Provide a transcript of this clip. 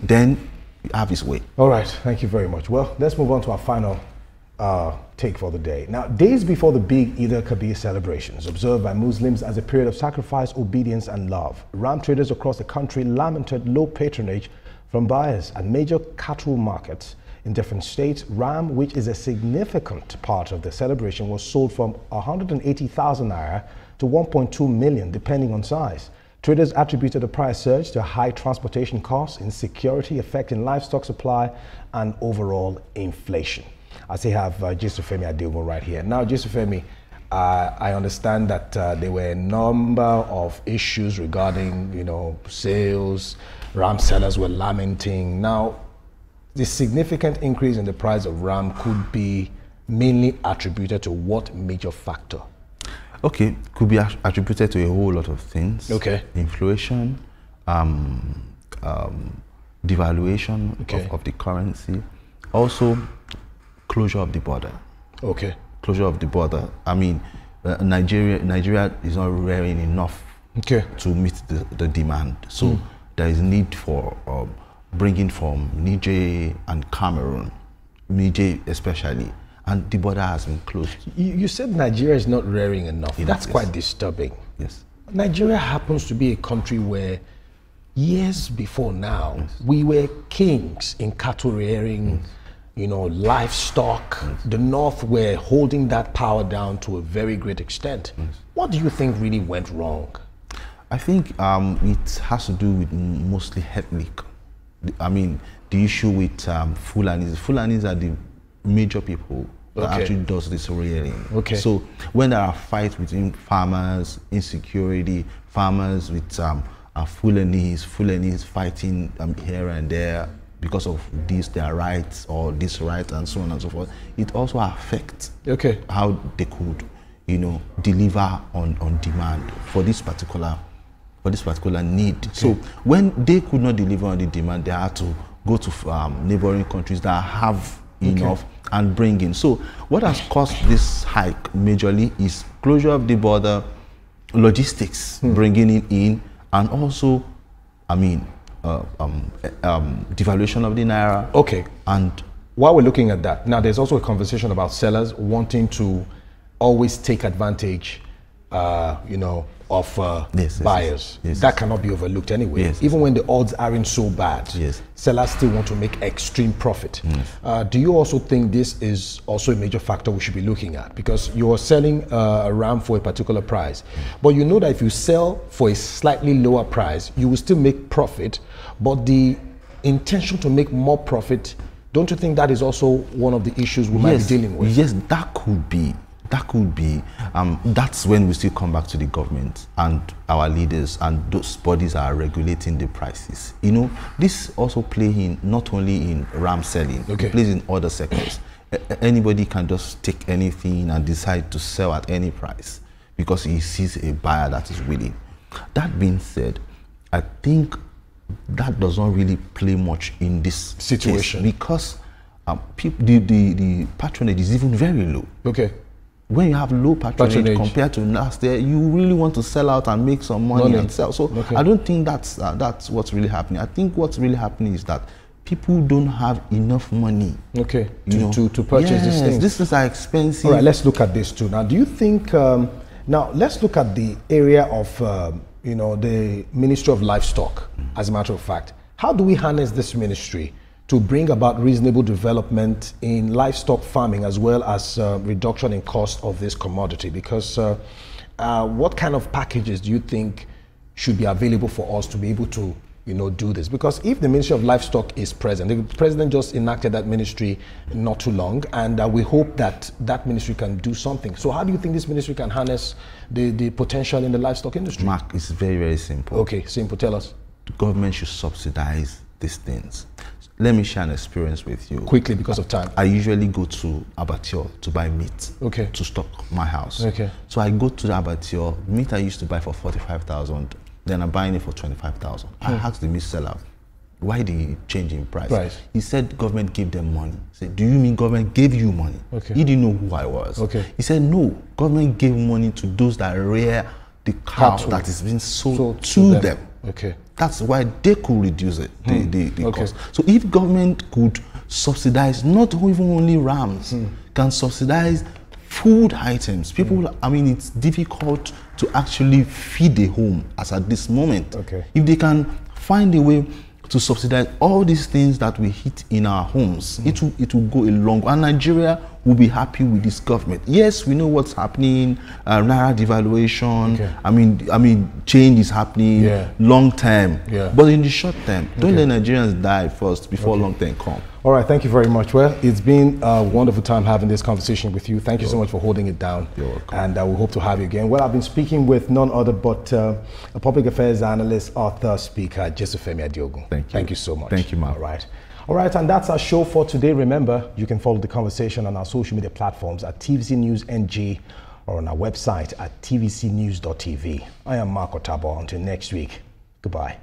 then have his way. All right, thank you very much. Well, let's move on to our final take for the day. Now, days before the big Eid al-Kabir celebrations, observed by Muslims as a period of sacrifice, obedience, and love, ram traders across the country lamented low patronage from buyers at major cattle markets in different states. Ram, which is a significant part of the celebration, was sold from 180,000 naira to 1.2 million, depending on size. Traders attributed the price surge to high transportation costs, insecurity affecting livestock supply, and overall inflation. I say have Jesufemi Adeogun right here. Now, Jesufemi, I understand that there were a number of issues regarding, sales. Ram sellers were lamenting. Now, the significant increase in the price of ram could be mainly attributed to what major factor? Okay, could be attributed to a whole lot of things. Okay. Inflation, devaluation of the currency, also closure of the border. Okay. Closure of the border. I mean, Nigeria is not rearing enough to meet the demand. So there is need for bringing from Niger and Cameroon, Niger especially, and the border has been closed. You said Nigeria is not rearing enough. That's quite disturbing. Yes. Nigeria happens to be a country where years before now, we were kings in cattle rearing, livestock. The North were holding that power down to a very great extent. What do you think really went wrong? I think it has to do with mostly ethnic. I mean, the issue with Fulanis. Fulanis are the major people that actually does this rearing. Okay. So when there are fights between farmers, insecurity, farmers with Fulanis fighting here and there because of their rights or this right and so on and so forth, it also affects how they could, deliver on demand for this particular need. Okay. So when they could not deliver on the demand, they had to go to neighboring countries that have enough and bring in. So what has caused this hike majorly is closure of the border, logistics, bringing it in, and also, devaluation of the naira. Okay. And while we're looking at that, now there's also a conversation about sellers wanting to always take advantage, of buyers. Yes. That cannot be overlooked anyway. Yes. Even when the odds aren't so bad, sellers still want to make extreme profit. Do you also think this is also a major factor we should be looking at? Because you're selling a ram for a particular price, but you know that if you sell for a slightly lower price, you will still make profit, but the intention to make more profit, don't you think that is also one of the issues we might be dealing with? Yes, that could be. That's when we still come back to the government and our leaders, and those bodies are regulating the prices. This also plays in not only in ram selling, it plays in other sectors. Anybody can just take anything and decide to sell at any price because he sees a buyer that is willing. That being said, I think that does not really play much in this situation because the patronage is even very low. When you have low patronage compared to last year, you really want to sell out and make some money and sell. So I don't think that's what's really happening. I think what's really happening is that people don't have enough money to purchase these things. These things are expensive. All right, let's look at this too. Now, do you think, now let's look at the area of, the Ministry of Livestock, as a matter of fact. How do we harness this ministry to bring about reasonable development in livestock farming as well as reduction in cost of this commodity? Because what kind of packages do you think should be available for us to be able to do this? Because if the Ministry of Livestock is present, the president just enacted that ministry not too long, and we hope that that ministry can do something. So how do you think this ministry can harness the potential in the livestock industry? Mark, it's very, very simple. Okay, simple. Tell us. The government should subsidize these things. Let me share an experience with you. Quickly, because of time. I usually go to abattoir to buy meat to stock my house. So I go to the abattoir, meat I used to buy for 45,000, then I'm buying it for 25,000. I asked the meat seller, why did he change in price? He said government gave them money. I said, do you mean government gave you money? He didn't know who I was. He said, no, government gave money to those that rear the cow that is being sold to them. Okay. That's why they could reduce it, the Okay. cost. So if government could subsidize, not even only rams, can subsidize food items. People, I mean, it's difficult to actually feed a home as at this moment. Okay. If they can find a way to subsidize all these things that we hit in our homes, it will go a long way. And Nigeria will be happy with this government. Yes, we know what's happening, Naira devaluation. Okay. I mean, change is happening long term. Yeah. But in the short term, don't let Nigerians die first before long term come. All right, thank you very much. Well, it's been a wonderful time having this conversation with you. Thank you so much for holding it down. You're welcome. And we hope to have you again. Well, I've been speaking with none other but a public affairs analyst, author, speaker, Jesufemi Adiogun. Thank you. Thank you so much. Thank you, ma'am. All right, and that's our show for today. Remember, you can follow the conversation on our social media platforms at TVC News NG or on our website at tvcnews.tv. I am Mark Otabo. Until next week, goodbye.